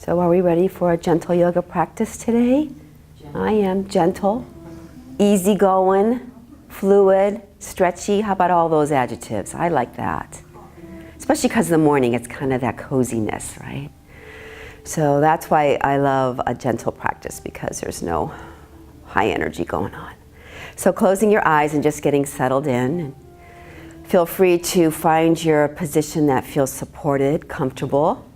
So are we ready for a gentle yoga practice today? Gentle. I am gentle, easygoing, fluid, stretchy. How about all those adjectives? I like that. Especially because in the morning it's kind of that coziness, right? So that's why I love a gentle practice, because there's no high energy going on. So closing your eyes and just getting settled in. And feel free to find your position that feels supported, comfortable.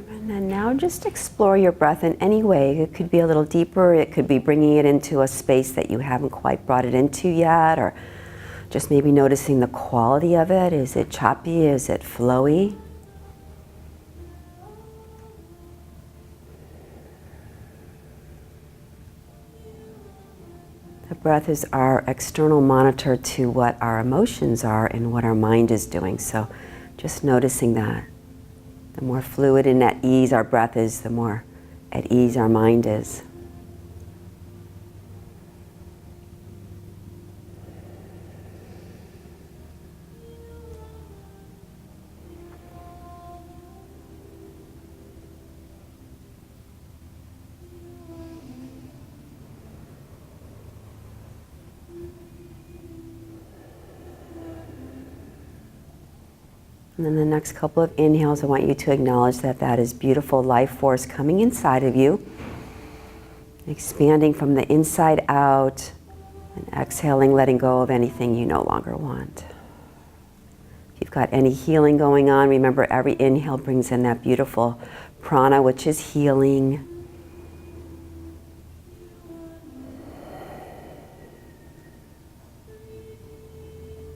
And then now just explore your breath in any way. It could be a little deeper, it could be bringing it into a space that you haven't quite brought it into yet, or just maybe noticing the quality of it. Is it choppy? Is it flowy? The breath is our external monitor to what our emotions are and what our mind is doing. So just noticing that. The more fluid and at ease our breath is, the more at ease our mind is. And then the next couple of inhales, I want you to acknowledge that that is beautiful life force coming inside of you, expanding from the inside out, and exhaling, letting go of anything you no longer want. If you've got any healing going on, remember every inhale brings in that beautiful prana, which is healing.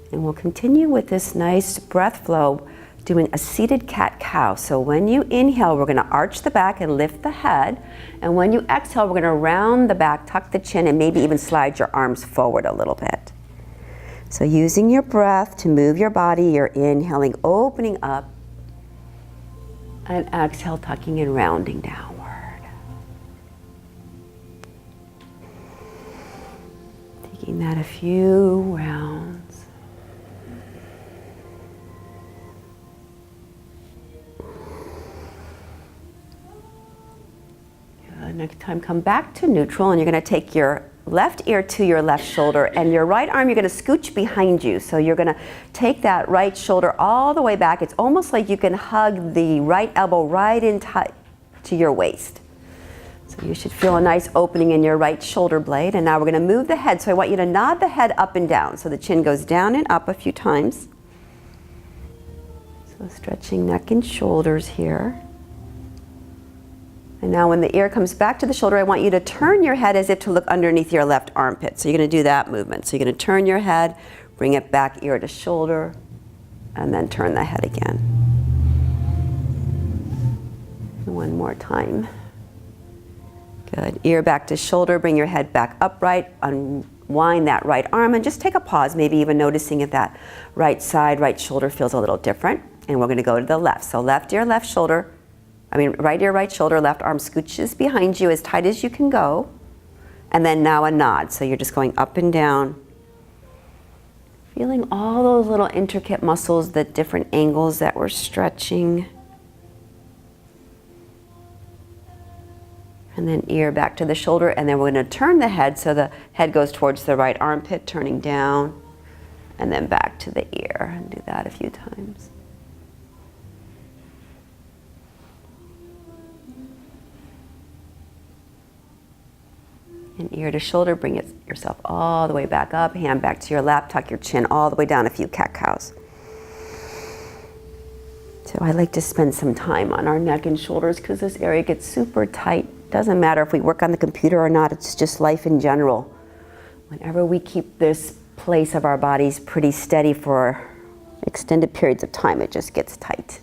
And we'll continue with this nice breath flow, doing a seated cat-cow. So when you inhale, we're going to arch the back and lift the head. And when you exhale, we're going to round the back, tuck the chin, and maybe even slide your arms forward a little bit. So using your breath to move your body, you're inhaling, opening up, and exhale, tucking and rounding downward. Taking that a few rounds. Next time, come back to neutral, and you're going to take your left ear to your left shoulder, and your right arm you're going to scooch behind you. So you're going to take that right shoulder all the way back. It's almost like you can hug the right elbow right in tight to your waist. So you should feel a nice opening in your right shoulder blade. And now we're going to move the head. So I want you to nod the head up and down. So the chin goes down and up a few times. So stretching neck and shoulders here. And now when the ear comes back to the shoulder, I want you to turn your head as if to look underneath your left armpit. So you're going to do that movement. So you're going to turn your head, bring it back ear to shoulder, and then turn the head again. One more time. Good. Ear back to shoulder, bring your head back upright, unwind that right arm, and just take a pause, maybe even noticing if that right side, right shoulder feels a little different. And we're going to go to the left. So left ear, left shoulder. Right ear, right shoulder, left arm scooches behind you as tight as you can go. And then now a nod. So you're just going up and down. Feeling all those little intricate muscles, the different angles that we're stretching. And then ear back to the shoulder. And then we're going to turn the head so the head goes towards the right armpit, turning down. And then back to the ear. And do that a few times. And ear to shoulder, bring yourself all the way back up, hand back to your lap, tuck your chin all the way down, a few cat-cows. So I like to spend some time on our neck and shoulders because this area gets super tight. Doesn't matter if we work on the computer or not, it's just life in general. Whenever we keep this place of our bodies pretty steady for extended periods of time, it just gets tight.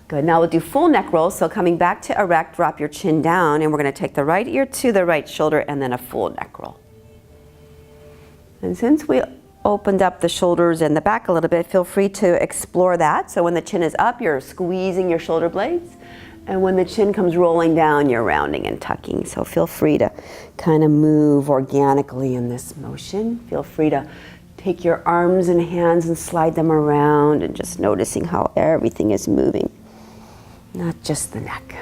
Good, now we'll do full neck roll. So coming back to erect, drop your chin down, and we're gonna take the right ear to the right shoulder and then a full neck roll. And since we opened up the shoulders and the back a little bit, feel free to explore that. So when the chin is up, you're squeezing your shoulder blades. And when the chin comes rolling down, you're rounding and tucking. So feel free to kind of move organically in this motion. Feel free to take your arms and hands and slide them around and just noticing how everything is moving, not just the neck.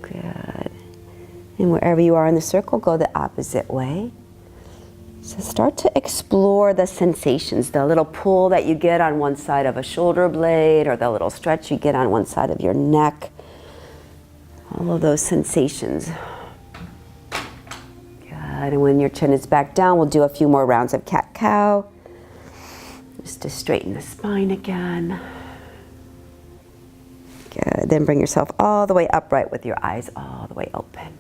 Good. And wherever you are in the circle, go the opposite way. So start to explore the sensations, the little pull that you get on one side of a shoulder blade or the little stretch you get on one side of your neck. All of those sensations. Good, and when your chin is back down, we'll do a few more rounds of cat-cow. Just to straighten the spine again. Good, then bring yourself all the way upright with your eyes all the way open.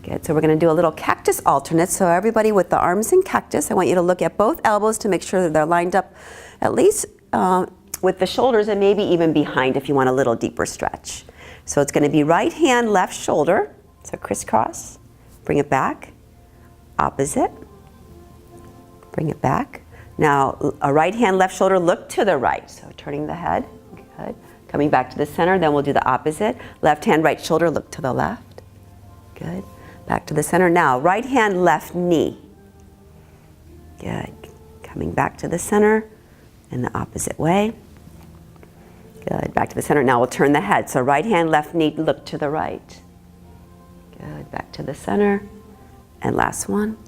Good, so we're gonna do a little cactus alternate. So everybody with the arms in cactus, I want you to look at both elbows to make sure that they're lined up at least with the shoulders and maybe even behind if you want a little deeper stretch. So it's gonna be right hand, left shoulder. So crisscross, bring it back, opposite, bring it back. Now a right hand, left shoulder, look to the right. So turning the head, good. Coming back to the center, then we'll do the opposite. Left hand, right shoulder, look to the left, good. Back to the center. Now, right hand, left knee. Good. Coming back to the center in the opposite way. Good. Back to the center. Now we'll turn the head. So right hand, left knee, look to the right. Good. Back to the center. And last one.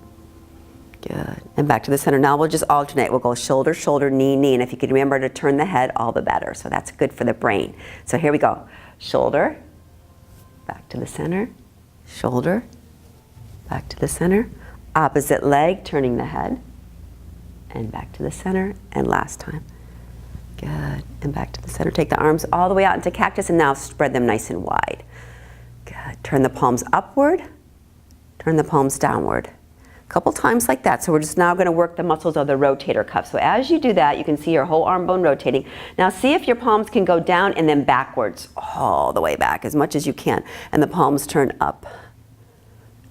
Good. And back to the center. Now we'll just alternate. We'll go shoulder, shoulder, knee, knee. And if you can remember to turn the head, all the better. So that's good for the brain. So here we go. Shoulder. Back to the center. Shoulder. Back to the center, opposite leg, turning the head, and back to the center, and last time. Good, and back to the center. Take the arms all the way out into cactus, and now spread them nice and wide. Good, turn the palms upward, turn the palms downward. A couple times like that. So we're just now gonna work the muscles of the rotator cuff. So as you do that, you can see your whole arm bone rotating. Now see if your palms can go down and then backwards, all the way back, as much as you can. And the palms turn up.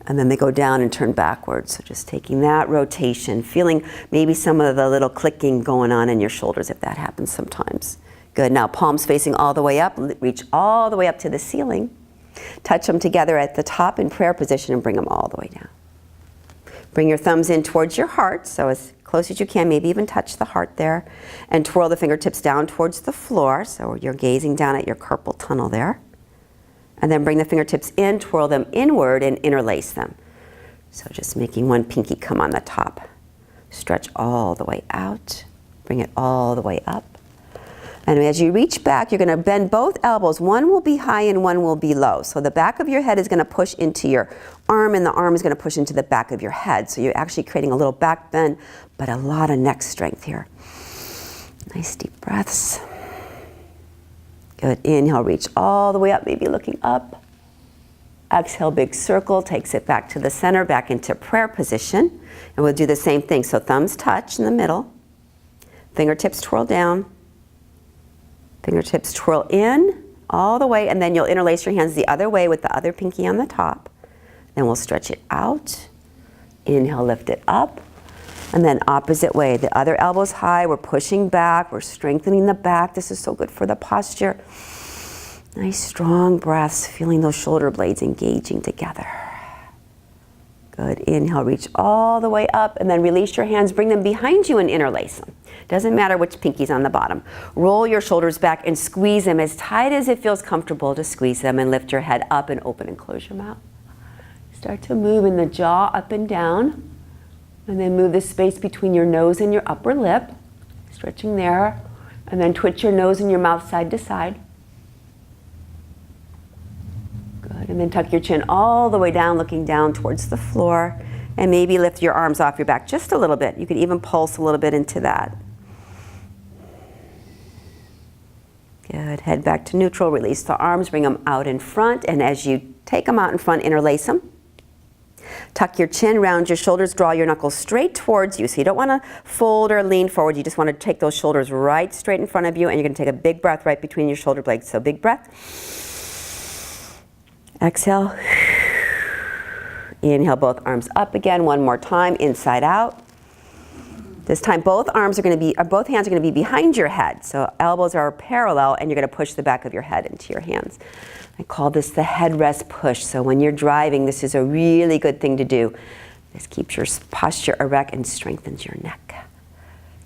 And then they go down and turn backwards. So just taking that rotation, feeling maybe some of the little clicking going on in your shoulders if that happens sometimes. Good, now palms facing all the way up, reach all the way up to the ceiling. Touch them together at the top in prayer position and bring them all the way down. Bring your thumbs in towards your heart, so as close as you can, maybe even touch the heart there. And twirl the fingertips down towards the floor, so you're gazing down at your carpal tunnel there. And then bring the fingertips in, twirl them inward, and interlace them. So just making one pinky come on the top. Stretch all the way out. Bring it all the way up. And as you reach back, you're going to bend both elbows. One will be high and one will be low. So the back of your head is going to push into your arm, and the arm is going to push into the back of your head. So you're actually creating a little back bend, but a lot of neck strength here. Nice deep breaths. Good, inhale, reach all the way up, maybe looking up. Exhale, big circle, takes it back to the center, back into prayer position. And we'll do the same thing. So thumbs touch in the middle. Fingertips twirl down. Fingertips twirl in all the way, and then you'll interlace your hands the other way with the other pinky on the top. Then we'll stretch it out. Inhale, lift it up. And then opposite way, the other elbow's high, we're pushing back, we're strengthening the back. This is so good for the posture. Nice strong breaths, feeling those shoulder blades engaging together. Good, inhale, reach all the way up, and then release your hands, bring them behind you and interlace them. Doesn't matter which pinky's on the bottom. Roll your shoulders back and squeeze them as tight as it feels comfortable to squeeze them, and lift your head up and open and close your mouth. Start to move in the jaw up and down. And then move the space between your nose and your upper lip, stretching there. And then twitch your nose and your mouth side to side. Good, and then tuck your chin all the way down, looking down towards the floor. And maybe lift your arms off your back just a little bit. You could even pulse a little bit into that. Good, head back to neutral, release the arms, bring them out in front. And as you take them out in front, interlace them. Tuck your chin, round your shoulders, draw your knuckles straight towards you. So you don't want to fold or lean forward. You just want to take those shoulders right straight in front of you, and you're going to take a big breath right between your shoulder blades. So big breath. Exhale. Inhale, both arms up again. One more time, inside out. This time both hands are going to be behind your head. So elbows are parallel, and you're going to push the back of your head into your hands. I call this the headrest push. So when you're driving, this is a really good thing to do. This keeps your posture erect and strengthens your neck.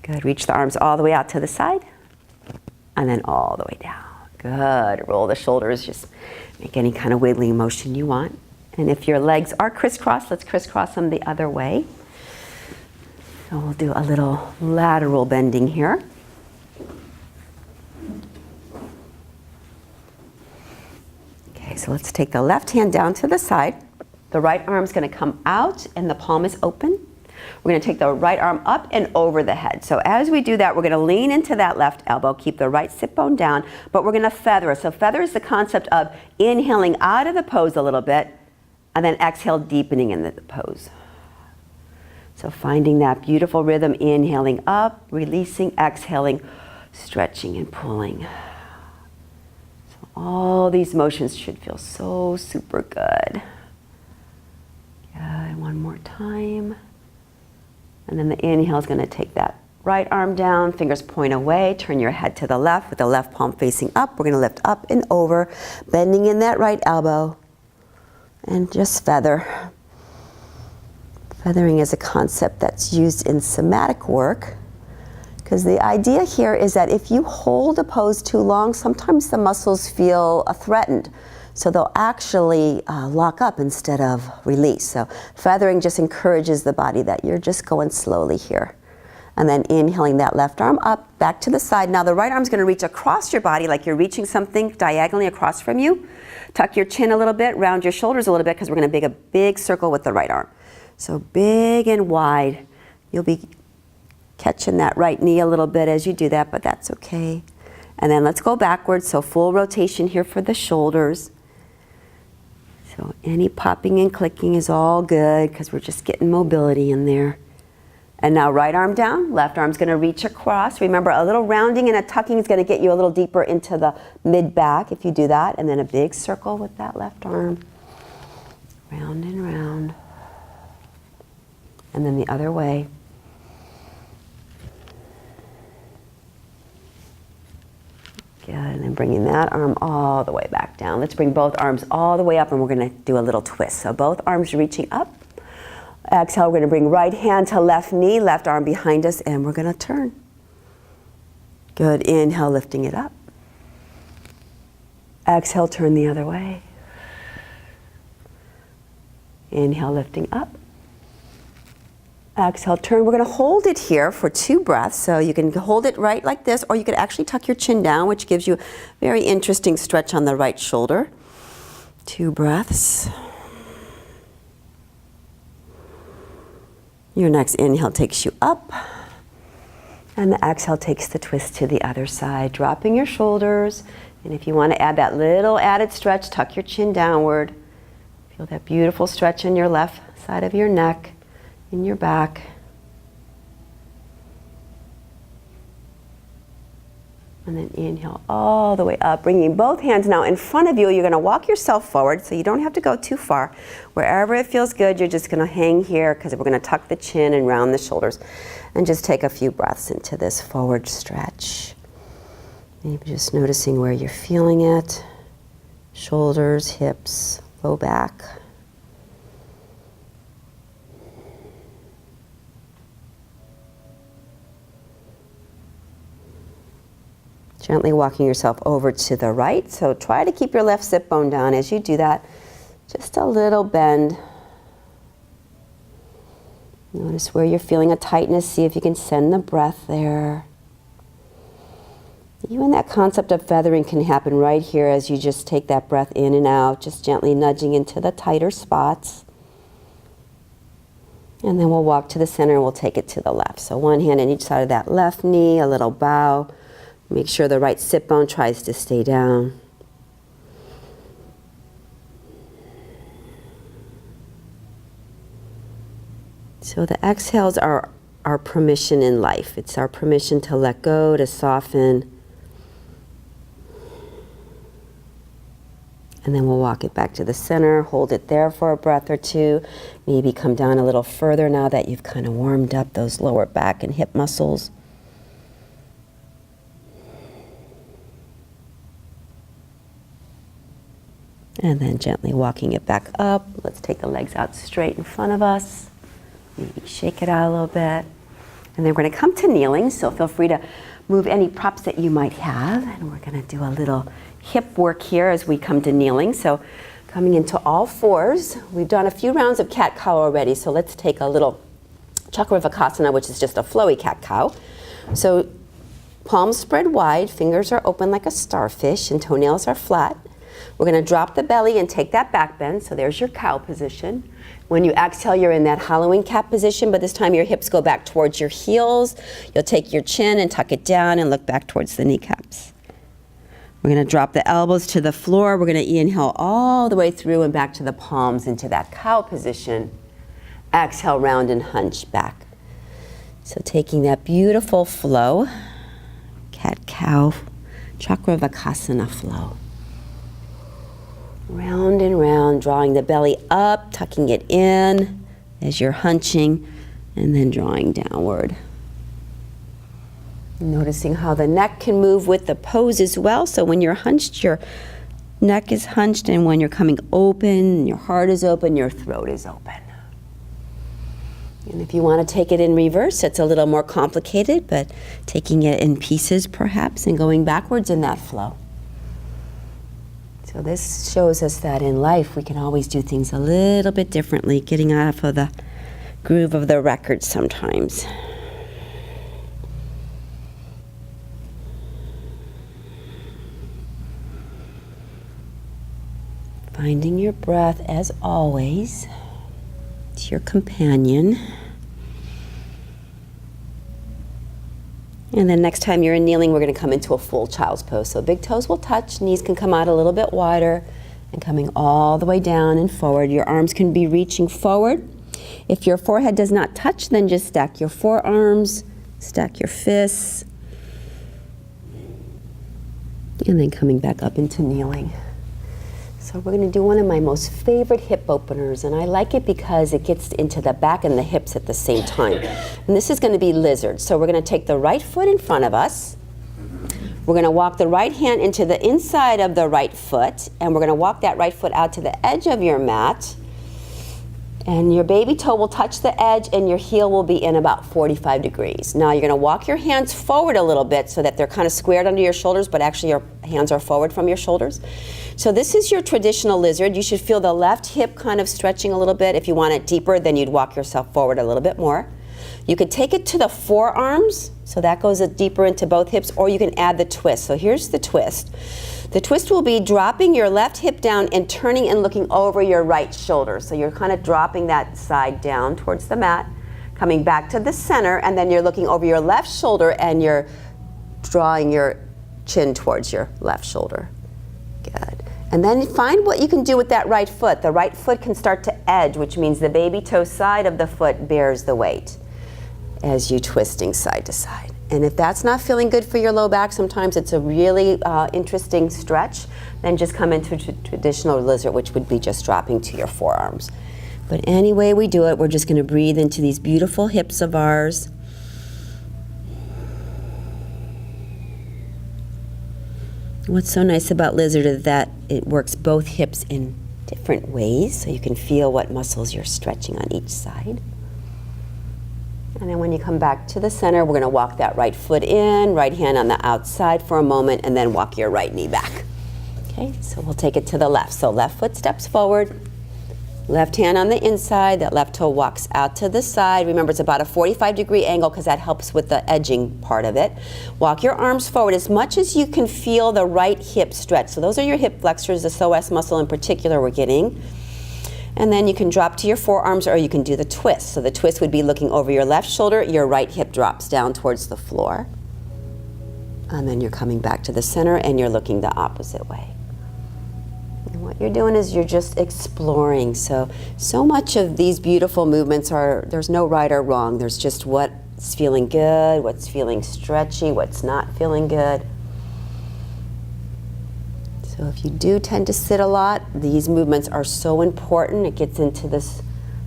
Good. Reach the arms all the way out to the side, and then all the way down. Good. Roll the shoulders. Just make any kind of wiggling motion you want. And if your legs are crisscrossed, let's crisscross them the other way. So we'll do a little lateral bending here. Okay, so let's take the left hand down to the side. The right arm's going to come out and the palm is open. We're going to take the right arm up and over the head. So as we do that, we're going to lean into that left elbow, keep the right sit bone down, but we're going to feather. So feather is the concept of inhaling out of the pose a little bit, and then exhale, deepening in the pose. So finding that beautiful rhythm, inhaling up, releasing, exhaling, stretching and pulling. So all these motions should feel so super good. Good, one more time. And then the inhale is going to take that right arm down, fingers point away, turn your head to the left with the left palm facing up. We're going to lift up and over, bending in that right elbow, and just feather. Feathering is a concept that's used in somatic work, because the idea here is that if you hold a pose too long, sometimes the muscles feel threatened. So they'll actually lock up instead of release. So feathering just encourages the body that you're just going slowly here. And then inhaling that left arm up, back to the side. Now the right arm's going to reach across your body like you're reaching something diagonally across from you. Tuck your chin a little bit, round your shoulders a little bit, because we're going to make a big circle with the right arm. So big and wide. You'll be catching that right knee a little bit as you do that, but that's okay. And then let's go backwards. So full rotation here for the shoulders. So any popping and clicking is all good, because we're just getting mobility in there. And now right arm down, left arm's going to reach across. Remember, a little rounding and a tucking is going to get you a little deeper into the mid-back if you do that. And then a big circle with that left arm. Round and round. And then the other way. Good, and then bringing that arm all the way back down. Let's bring both arms all the way up, and we're going to do a little twist. So both arms reaching up. Exhale, we're going to bring right hand to left knee, left arm behind us, and we're going to turn. Good, inhale, lifting it up. Exhale, turn the other way. Inhale, lifting up. Exhale, turn. We're going to hold it here for 2 breaths. So you can hold it right like this, or you could actually tuck your chin down, which gives you a very interesting stretch on the right shoulder. 2 breaths. Your next inhale takes you up, and the exhale takes the twist to the other side, dropping your shoulders. And if you want to add that little added stretch, tuck your chin downward. Feel that beautiful stretch in your left side of your neck, in your back. And then inhale all the way up, bringing both hands now in front of you. You're going to walk yourself forward, so you don't have to go too far. Wherever it feels good, you're just going to hang here, because we're going to tuck the chin and round the shoulders. And just take a few breaths into this forward stretch. Maybe just noticing where you're feeling it. Shoulders, hips, low back. Gently walking yourself over to the right. So try to keep your left sit bone down as you do that. Just a little bend. Notice where you're feeling a tightness. See if you can send the breath there. Even that concept of feathering can happen right here as you just take that breath in and out, just gently nudging into the tighter spots. And then we'll walk to the center and we'll take it to the left. So one hand on each side of that left knee, a little bow. Make sure the right sit bone tries to stay down. So the exhales are our permission in life. It's our permission to let go, to soften. And then we'll walk it back to the center, hold it there for a breath or two. Maybe come down a little further now that you've kind of warmed up those lower back and hip muscles. And then gently walking it back up. Let's take the legs out straight in front of us. Maybe shake it out a little bit. And then we're going to come to kneeling, so feel free to move any props that you might have. And we're going to do a little hip work here as we come to kneeling. So coming into all fours. We've done a few rounds of cat-cow already, so let's take a little Chakravarkasana, which is just a flowy cat-cow. So palms spread wide, fingers are open like a starfish, and toenails are flat. We're going to drop the belly and take that back bend, so there's your cow position. When you exhale, you're in that hollowing cat position, but this time your hips go back towards your heels. You'll take your chin and tuck it down and look back towards the kneecaps. We're going to drop the elbows to the floor. We're going to inhale all the way through and back to the palms into that cow position. Exhale, round and hunch back. So taking that beautiful flow, cat-cow, Chakravarkasana flow. Round and round, drawing the belly up, tucking it in as you're hunching, and then drawing downward. Noticing how the neck can move with the pose as well. So when you're hunched, your neck is hunched, and when you're coming open, your heart is open, your throat is open. And if you want to take it in reverse, it's a little more complicated, but taking it in pieces perhaps and going backwards in that flow. So this shows us that in life we can always do things a little bit differently, getting out of the groove of the record sometimes. Finding your breath, as always. It's your companion. And then next time you're in kneeling, we're going to come into a full child's pose. So big toes will touch, knees can come out a little bit wider, and coming all the way down and forward. Your arms can be reaching forward. If your forehead does not touch, then just stack your forearms, stack your fists, and then coming back up into kneeling. So we're going to do one of my most favorite hip openers, and I like it because it gets into the back and the hips at the same time. And this is going to be lizard. So we're going to take the right foot in front of us. We're going to walk the right hand into the inside of the right foot, and we're going to walk that right foot out to the edge of your mat. And your baby toe will touch the edge, and your heel will be in about 45 degrees. Now you're going to walk your hands forward a little bit so that they're kind of squared under your shoulders, but actually your hands are forward from your shoulders. So this is your traditional lizard. You should feel the left hip kind of stretching a little bit. If you want it deeper, then you'd walk yourself forward a little bit more. You could take it to the forearms, so that goes deeper into both hips, or you can add the twist. So here's the twist. The twist will be dropping your left hip down and turning and looking over your right shoulder. So you're kind of dropping that side down towards the mat, coming back to the center, and then you're looking over your left shoulder and you're drawing your chin towards your left shoulder. Good. And then find what you can do with that right foot. The right foot can start to edge, which means the baby toe side of the foot bears the weight as you twisting side to side. And if that's not feeling good for your low back, sometimes it's a really interesting stretch, then just come into traditional lizard, which would be just dropping to your forearms. But any way we do it, we're just going to breathe into these beautiful hips of ours. What's so nice about lizard is that it works both hips in different ways, so you can feel what muscles you're stretching on each side. And then when you come back to the center, we're going to walk that right foot in, right hand on the outside for a moment, and then walk your right knee back. Okay, so we'll take it to the left. So left foot steps forward, left hand on the inside, that left toe walks out to the side. Remember, it's about a 45-degree angle because that helps with the edging part of it. Walk your arms forward as much as you can feel the right hip stretch. So those are your hip flexors, the psoas muscle in particular we're getting. And then you can drop to your forearms, or you can do the twist. So the twist would be looking over your left shoulder, your right hip drops down towards the floor. And then you're coming back to the center and you're looking the opposite way. And what you're doing is you're just exploring. So much of these beautiful movements there's no right or wrong. There's just what's feeling good, what's feeling stretchy, what's not feeling good. So if you do tend to sit a lot, these movements are so important. It gets into this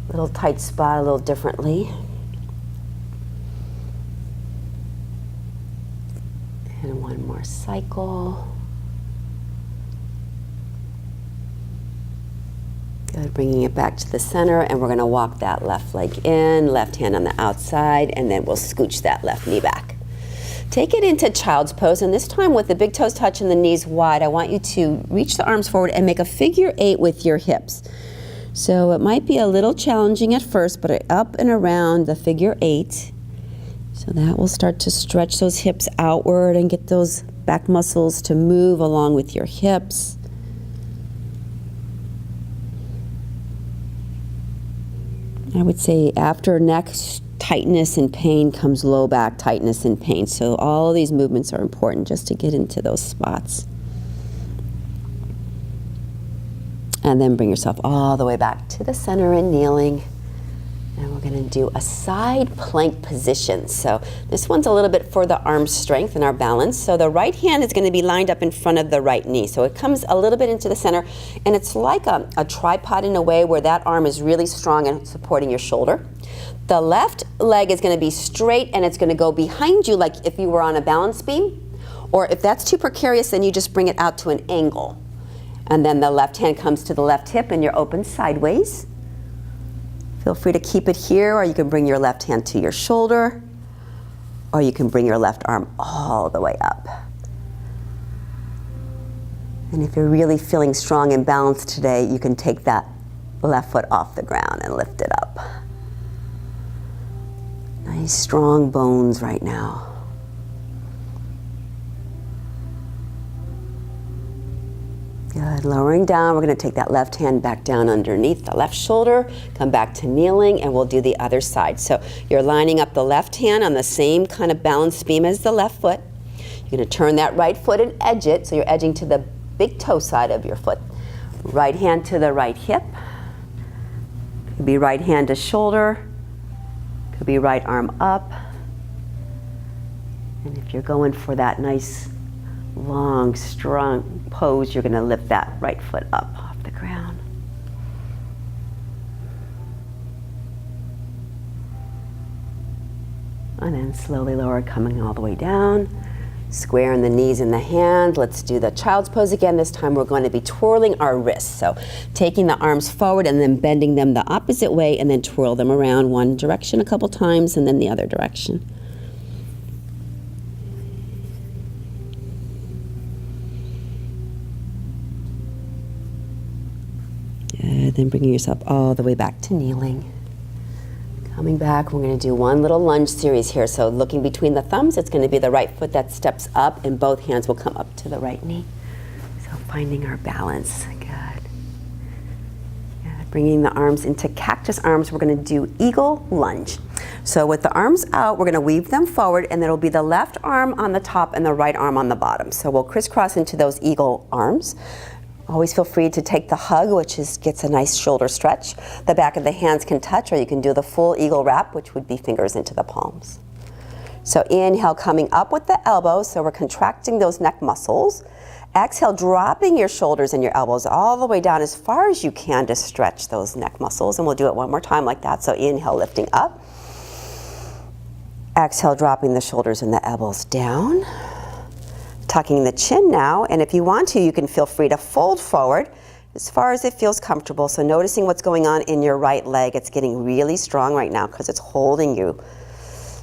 little tight spot a little differently. And one more cycle. Good, bringing it back to the center, and we're gonna walk that left leg in, left hand on the outside, and then we'll scooch that left knee back. Take it into child's pose, and this time with the big toes touching the knees wide, I want you to reach the arms forward and make a figure 8 with your hips. So it might be a little challenging at first, but up and around the figure 8. So that will start to stretch those hips outward and get those back muscles to move along with your hips. I would say after neck tightness and pain comes low back tightness and pain. So all of these movements are important just to get into those spots. And then bring yourself all the way back to the center and kneeling. And we're going to do a side plank position. So this one's a little bit for the arm strength and our balance. So the right hand is going to be lined up in front of the right knee. So it comes a little bit into the center, and it's like a tripod in a way where that arm is really strong and supporting your shoulder. The left leg is going to be straight, and it's going to go behind you like if you were on a balance beam. Or if that's too precarious, then you just bring it out to an angle. And then the left hand comes to the left hip and you're open sideways. Feel free to keep it here, or you can bring your left hand to your shoulder, or you can bring your left arm all the way up. And if you're really feeling strong and balanced today, you can take that left foot off the ground and lift it up. Nice strong bones right now. Good, lowering down, we're going to take that left hand back down underneath the left shoulder, come back to kneeling, and we'll do the other side. So you're lining up the left hand on the same kind of balance beam as the left foot. You're going to turn that right foot and edge it, so you're edging to the big toe side of your foot. Right hand to the right hip. Could be right hand to shoulder. Could be right arm up. And if you're going for that nice long, strong pose, you're going to lift that right foot up off the ground. And then slowly lower, coming all the way down. Squaring the knees and the hands. Let's do the child's pose again. This time we're going to be twirling our wrists. So taking the arms forward and then bending them the opposite way, and then twirl them around one direction a couple times and then the other direction. Then bringing yourself all the way back to kneeling. Coming back, we're going to do one little lunge series here. So looking between the thumbs, it's going to be the right foot that steps up, and both hands will come up to the right knee. So finding our balance. Good. Bringing the arms into cactus arms, we're going to do eagle lunge. So with the arms out, we're going to weave them forward, and it'll be the left arm on the top and the right arm on the bottom. So we'll crisscross into those eagle arms. Always feel free to take the hug, which gets a nice shoulder stretch. The back of the hands can touch, or you can do the full eagle wrap, which would be fingers into the palms. So inhale, coming up with the elbows, so we're contracting those neck muscles. Exhale, dropping your shoulders and your elbows all the way down as far as you can to stretch those neck muscles. And we'll do it one more time like that. So inhale, lifting up. Exhale, dropping the shoulders and the elbows down. Tucking the chin now, and if you want to, you can feel free to fold forward as far as it feels comfortable. So noticing what's going on in your right leg. It's getting really strong right now because it's holding you.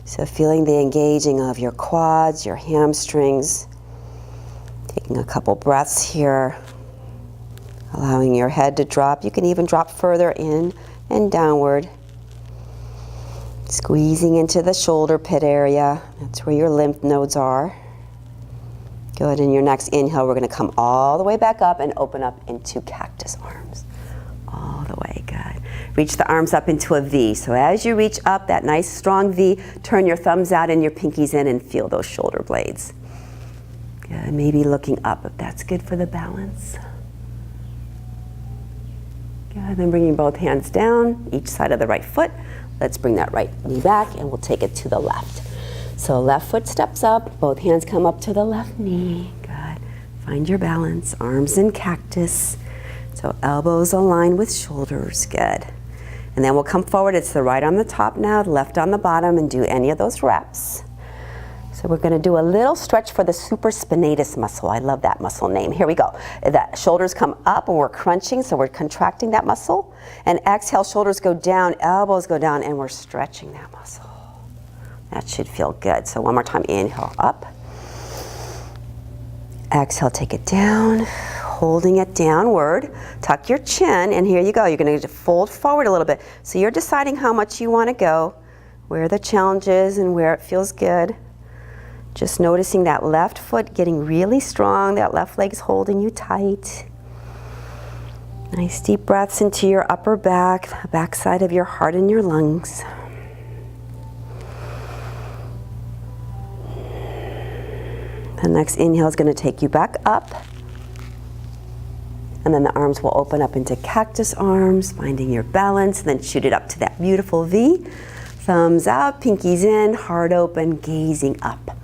So feeling the engaging of your quads, your hamstrings. Taking a couple breaths here. Allowing your head to drop. You can even drop further in and downward. Squeezing into the shoulder pit area. That's where your lymph nodes are. Good, in your next inhale, we're going to come all the way back up and open up into cactus arms. All the way, good. Reach the arms up into a V. So as you reach up, that nice strong V, turn your thumbs out and your pinkies in and feel those shoulder blades. Good, maybe looking up if that's good for the balance. Good, then bringing both hands down, each side of the right foot. Let's bring that right knee back and we'll take it to the left. So left foot steps up, both hands come up to the left knee. Good. Find your balance, arms in cactus. So elbows aligned with shoulders, good. And then we'll come forward, it's the right on the top now, the left on the bottom, and do any of those reps. So we're gonna do a little stretch for the supraspinatus muscle. I love that muscle name. Here we go. The shoulders come up and we're crunching, so we're contracting that muscle. And exhale, shoulders go down, elbows go down, and we're stretching that muscle. That should feel good. So one more time, inhale, up. Exhale, take it down, holding it downward. Tuck your chin, and here you go. You're gonna fold forward a little bit. So you're deciding how much you wanna go, where the challenge is and where it feels good. Just noticing that left foot getting really strong, that left leg's holding you tight. Nice deep breaths into your upper back, the back side of your heart and your lungs. The next inhale is going to take you back up. And then the arms will open up into cactus arms, finding your balance, then shoot it up to that beautiful V. Thumbs out, pinkies in, heart open, gazing up.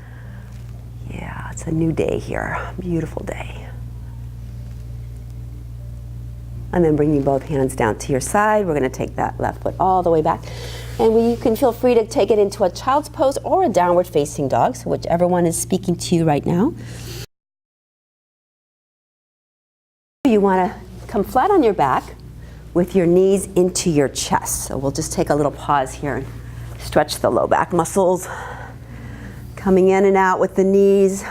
Yeah, it's a new day here, beautiful day. And then bringing both hands down to your side, we're gonna take that left foot all the way back. And you can feel free to take it into a child's pose or a downward facing dog, so whichever one is speaking to you right now. You wanna come flat on your back with your knees into your chest. So we'll just take a little pause here and stretch the low back muscles. Coming in and out with the knees.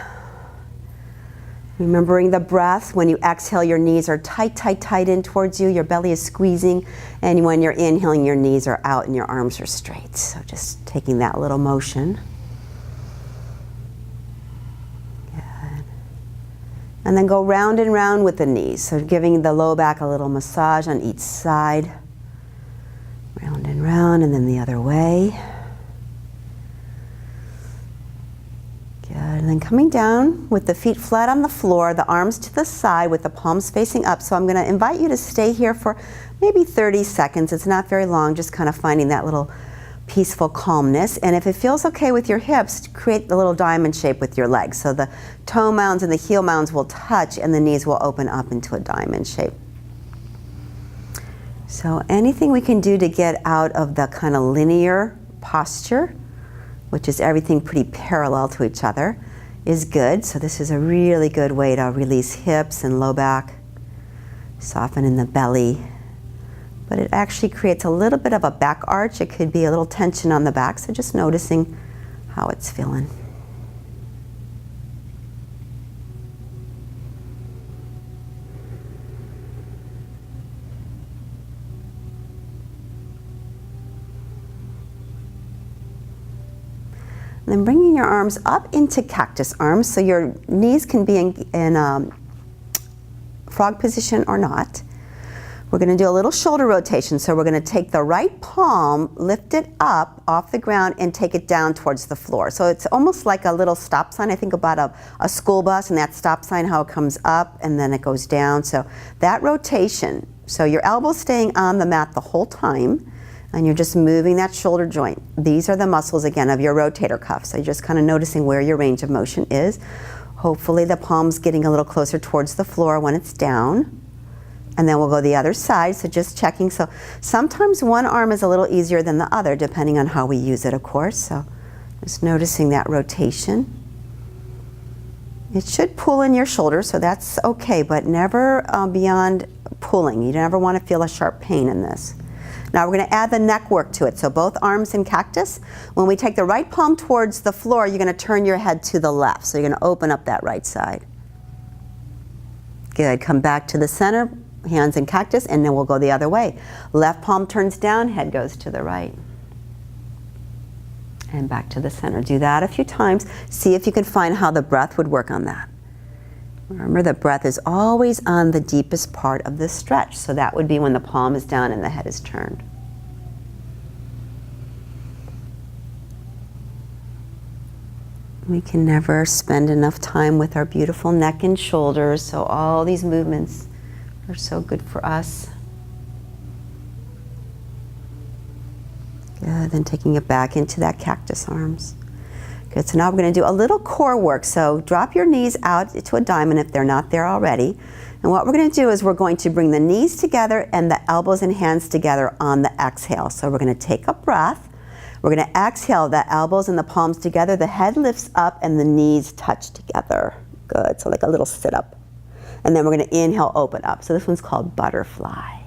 Remembering the breath. When you exhale, your knees are tight, tight, tight in towards you. Your belly is squeezing. And when you're inhaling, your knees are out and your arms are straight. So just taking that little motion. Good. And then go round and round with the knees. So giving the low back a little massage on each side. Round and then the other way. Good, and then coming down with the feet flat on the floor, the arms to the side with the palms facing up. So I'm going to invite you to stay here for maybe 30 seconds. It's not very long, just kind of finding that little peaceful calmness. And if it feels okay with your hips, create the little diamond shape with your legs. So the toe mounds and the heel mounds will touch and the knees will open up into a diamond shape. So anything we can do to get out of the kind of linear posture, which is everything pretty parallel to each other, is good. So this is a really good way to release hips and low back, soften in the belly. But it actually creates a little bit of a back arch. It could be a little tension on the back, so just noticing how it's feeling. And then bringing your arms up into cactus arms, so your knees can be in frog position or not. We're going to do a little shoulder rotation, so we're going to take the right palm, lift it up off the ground, and take it down towards the floor. So it's almost like a little stop sign. I think about a school bus and that stop sign, how it comes up and then it goes down. So that rotation, so your elbow's staying on the mat the whole time, and you're just moving that shoulder joint. These are the muscles, again, of your rotator cuff. So you're just kind of noticing where your range of motion is. Hopefully the palm's getting a little closer towards the floor when it's down. And then we'll go the other side, so just checking. So sometimes one arm is a little easier than the other, depending on how we use it, of course. So just noticing that rotation. It should pull in your shoulder, so that's okay, but never beyond pulling. You never want to feel a sharp pain in this. Now we're going to add the neck work to it. So both arms in cactus. When we take the right palm towards the floor, you're going to turn your head to the left. So you're going to open up that right side. Good. Come back to the center, hands in cactus, and then we'll go the other way. Left palm turns down, head goes to the right. And back to the center. Do that a few times. See if you can find how the breath would work on that. Remember, the breath is always on the deepest part of the stretch. So that would be when the palm is down and the head is turned. We can never spend enough time with our beautiful neck and shoulders, so all these movements are so good for us. Good, then taking it back into that cactus arms. Good, so now we're going to do a little core work. So drop your knees out to a diamond if they're not there already. And what we're going to do is we're going to bring the knees together and the elbows and hands together on the exhale. So we're going to take a breath. We're going to exhale, the elbows and the palms together. The head lifts up and the knees touch together. Good, so like a little sit-up. And then we're going to inhale, open up. So this one's called butterfly.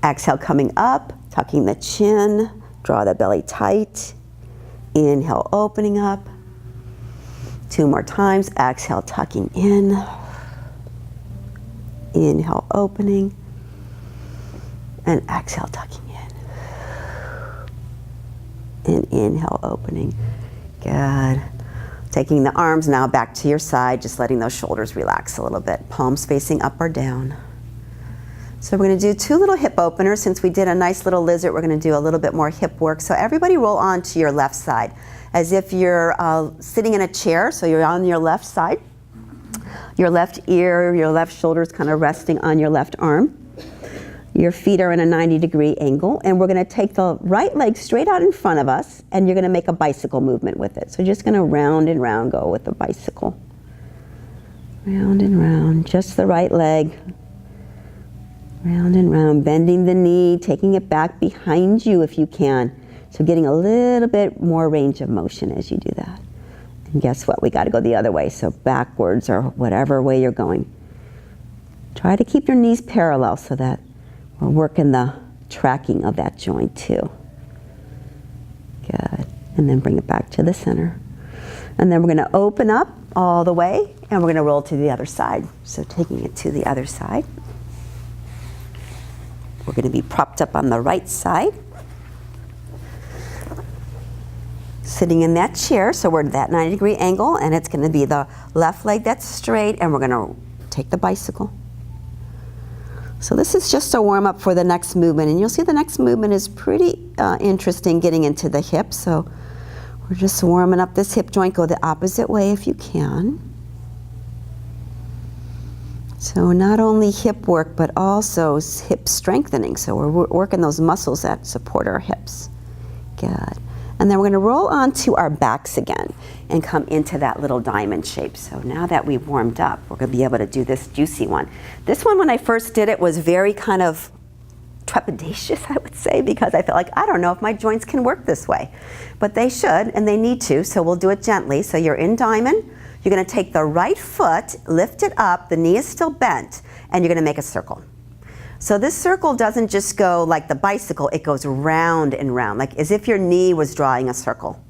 Exhale, coming up, tucking the chin, draw the belly tight. Inhale, opening up. 2 more times. Exhale, tucking in. Inhale, opening. And exhale, tucking in. And inhale, opening. Good. Taking the arms now back to your side, just letting those shoulders relax a little bit. Palms facing up or down. So we're going to do 2 little hip openers. Since we did a nice little lizard, we're going to do a little bit more hip work. So everybody roll on to your left side as if you're sitting in a chair. So you're on your left side. Your left ear, your left shoulder is kind of resting on your left arm. Your feet are in a 90-degree angle. And we're going to take the right leg straight out in front of us. And you're going to make a bicycle movement with it. So just going to round and round go with the bicycle. Round and round. Just the right leg. Round and round, bending the knee, taking it back behind you if you can. So getting a little bit more range of motion as you do that. And guess what? We got to go the other way, so backwards or whatever way you're going. Try to keep your knees parallel so that we're working the tracking of that joint too. Good. And then bring it back to the center. And then we're going to open up all the way and we're going to roll to the other side. So taking it to the other side. We're going to be propped up on the right side. Sitting in that chair, so we're at that 90-degree angle, and it's going to be the left leg that's straight, and we're going to take the bicycle. So this is just a warm-up for the next movement, and you'll see the next movement is pretty interesting getting into the hips. So we're just warming up this hip joint. Go the opposite way if you can. So not only hip work, but also hip strengthening. So we're working those muscles that support our hips. Good. And then we're going to roll onto our backs again and come into that little diamond shape. So now that we've warmed up, we're going to be able to do this juicy one. This one, when I first did it, was very kind of trepidatious, I would say, because I felt like, I don't know if my joints can work this way. But they should, and they need to, so we'll do it gently. So you're in diamond. You're going to take the right foot, lift it up, the knee is still bent, and you're going to make a circle. So this circle doesn't just go like the bicycle, it goes round and round, like as if your knee was drawing a circle.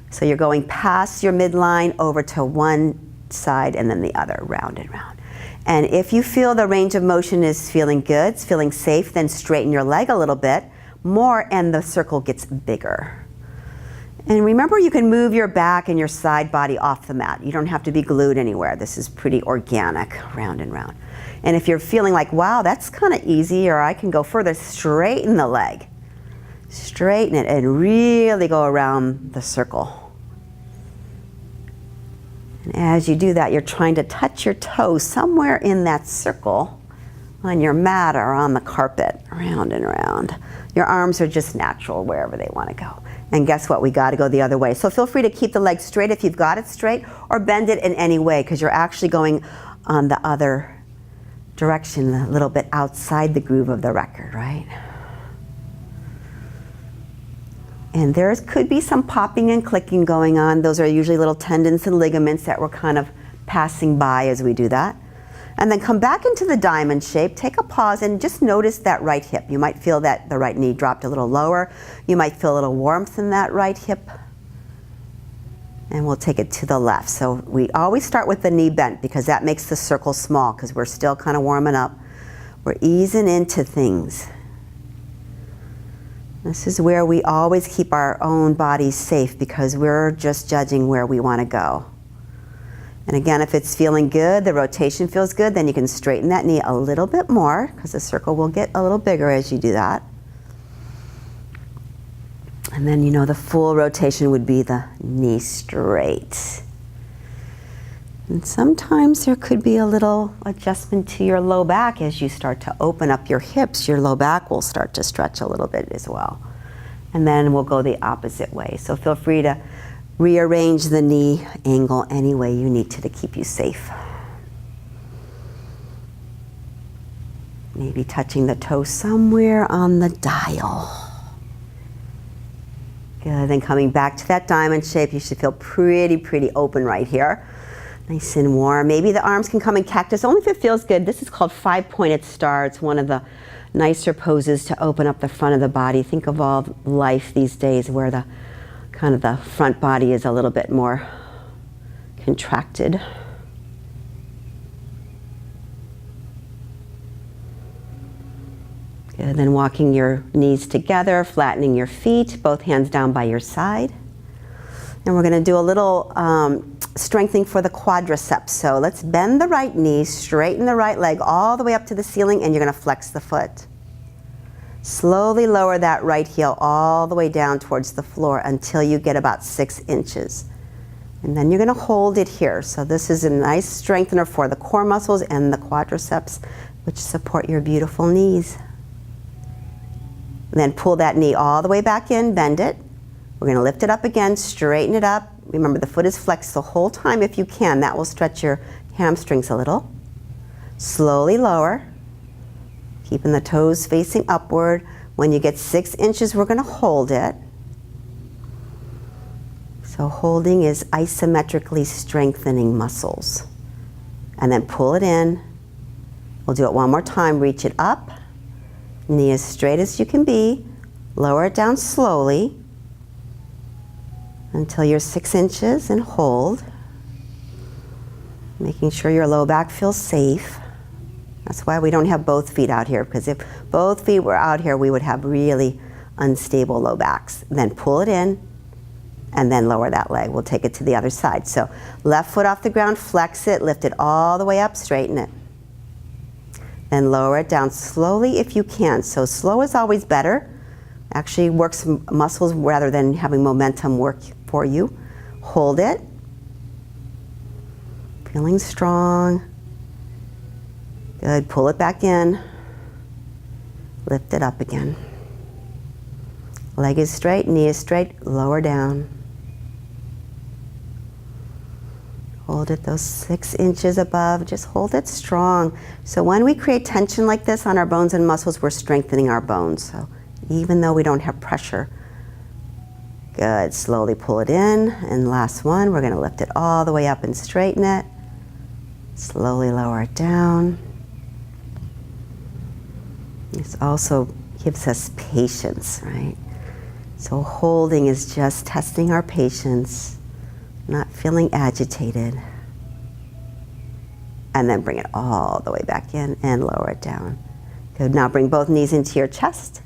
So you're going past your midline over to one side and then the other, round and round. And if you feel the range of motion is feeling good, it's feeling safe, then straighten your leg a little bit more and the circle gets bigger. And remember, you can move your back and your side body off the mat. You don't have to be glued anywhere. This is pretty organic, round and round. And if you're feeling like, wow, that's kind of easy, or I can go further, straighten the leg. Straighten it and really go around the circle. And as you do that, you're trying to touch your toes somewhere in that circle on your mat or on the carpet, round and round. Your arms are just natural wherever they want to go. And guess what? We got to go the other way. So feel free to keep the leg straight if you've got it straight, or bend it in any way, because you're actually going on the other direction, a little bit outside the groove of the record, right? And there could be some popping and clicking going on. Those are usually little tendons and ligaments that we're kind of passing by as we do that. And then come back into the diamond shape, take a pause and just notice that right hip. You might feel that the right knee dropped a little lower. You might feel a little warmth in that right hip. And we'll take it to the left. So we always start with the knee bent because that makes the circle small because we're still kind of warming up. We're easing into things. This is where we always keep our own bodies safe because we're just judging where we want to go. And again, if it's feeling good, the rotation feels good, then you can straighten that knee a little bit more because the circle will get a little bigger as you do that. And then, you know, the full rotation would be the knee straight. And sometimes there could be a little adjustment to your low back as you start to open up your hips. Your low back will start to stretch a little bit as well. And then we'll go the opposite way. So feel free to rearrange the knee angle any way you need to keep you safe. Maybe touching the toe somewhere on the dial. Good, then coming back to that diamond shape, you should feel pretty open right here. Nice and warm. Maybe the arms can come in cactus, only if it feels good. This is called 5-pointed star. It's one of the nicer poses to open up the front of the body. Think of all life these days where the kind of the front body is a little bit more contracted. Good, then walking your knees together, flattening your feet, both hands down by your side. And we're going to do a little strengthening for the quadriceps. So let's bend the right knee, straighten the right leg all the way up to the ceiling, and you're going to flex the foot. Slowly lower that right heel all the way down towards the floor until you get about 6 inches. And then you're going to hold it here. So this is a nice strengthener for the core muscles and the quadriceps, which support your beautiful knees. And then pull that knee all the way back in, bend it. We're going to lift it up again, straighten it up. Remember, the foot is flexed the whole time if you can. That will stretch your hamstrings a little. Slowly lower, keeping the toes facing upward. When you get 6 inches, we're going to hold it. So holding is isometrically strengthening muscles. And then pull it in. We'll do it one more time. Reach it up. Knee as straight as you can be. Lower it down slowly until you're 6 inches and hold. Making sure your low back feels safe. That's why we don't have both feet out here, because if both feet were out here, we would have really unstable low backs. Then pull it in and then lower that leg. We'll take it to the other side. So left foot off the ground, flex it, lift it all the way up, straighten it. Then lower it down slowly if you can. So slow is always better. Actually works muscles rather than having momentum work for you. Hold it. Feeling strong. Good. Pull it back in. Lift it up again. Leg is straight, knee is straight, lower down. Hold it those 6 inches above, just hold it strong. So when we create tension like this on our bones and muscles, we're strengthening our bones. So even though we don't have pressure. Good, slowly pull it in. And last one, we're gonna lift it all the way up and straighten it. Slowly lower it down. This also gives us patience, right? So holding is just testing our patience. Not feeling agitated. And then bring it all the way back in and lower it down. Good, now bring both knees into your chest.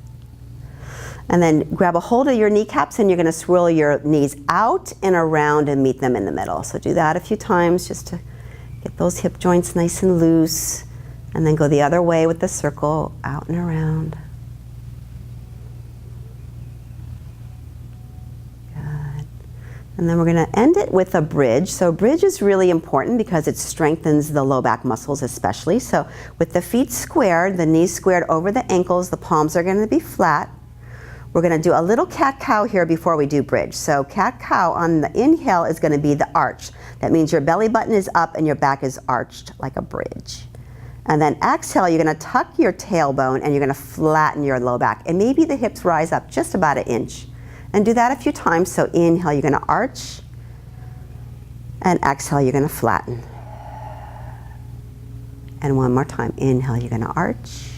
And then grab a hold of your kneecaps and you're gonna swirl your knees out and around and meet them in the middle. So do that a few times just to get those hip joints nice and loose. And then go the other way with the circle, out and around. And then we're going to end it with a bridge. So bridge is really important because it strengthens the low back muscles especially. So with the feet squared, the knees squared over the ankles, the palms are going to be flat. We're going to do a little cat-cow here before we do bridge. So cat-cow on the inhale is going to be the arch. That means your belly button is up and your back is arched like a bridge. And then exhale, you're going to tuck your tailbone and you're going to flatten your low back. And maybe the hips rise up just about an inch. And do that a few times. So inhale, you're going to arch. And exhale, you're going to flatten. And one more time. Inhale, you're going to arch.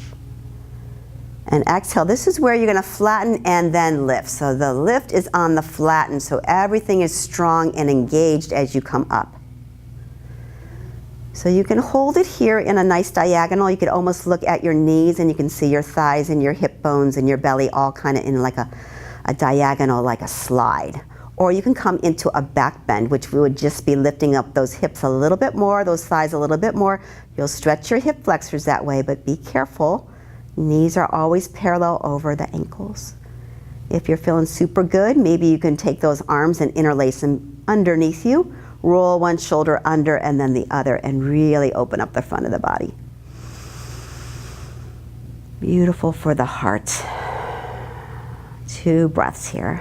And exhale. This is where you're going to flatten and then lift. So the lift is on the flatten. So everything is strong and engaged as you come up. So you can hold it here in a nice diagonal. You could almost look at your knees and you can see your thighs and your hip bones and your belly all kind of in like a diagonal, like a slide. Or you can come into a back bend, which we would just be lifting up those hips a little bit more, those thighs a little bit more. You'll stretch your hip flexors that way, but be careful. Knees are always parallel over the ankles. If you're feeling super good, maybe you can take those arms and interlace them underneath you. Roll one shoulder under and then the other and really open up the front of the body. Beautiful for the heart. 2 breaths here.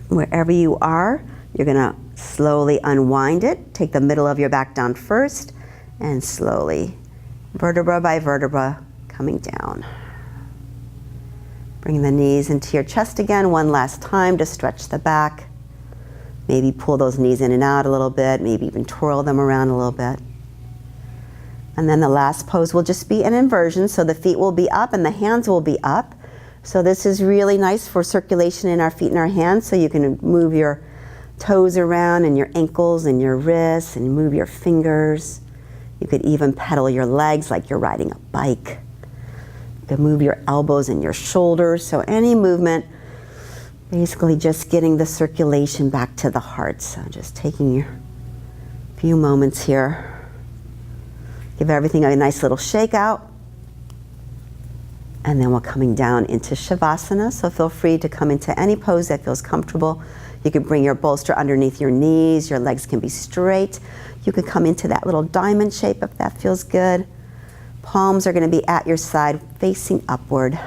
Wherever you are, you're gonna slowly unwind it. Take the middle of your back down first, and slowly, vertebra by vertebra, coming down. Bring the knees into your chest again one last time to stretch the back. Maybe pull those knees in and out a little bit, maybe even twirl them around a little bit. And then the last pose will just be an inversion, so the feet will be up and the hands will be up. So this is really nice for circulation in our feet and our hands, so you can move your toes around and your ankles and your wrists and move your fingers. You could even pedal your legs like you're riding a bike. You could move your elbows and your shoulders, so any movement, basically just getting the circulation back to the heart. So just taking a few moments here. Give everything a nice little shake out. And then we're coming down into Shavasana, so feel free to come into any pose that feels comfortable. You can bring your bolster underneath your knees, your legs can be straight. You can come into that little diamond shape if that feels good. Palms are going to be at your side, facing upward.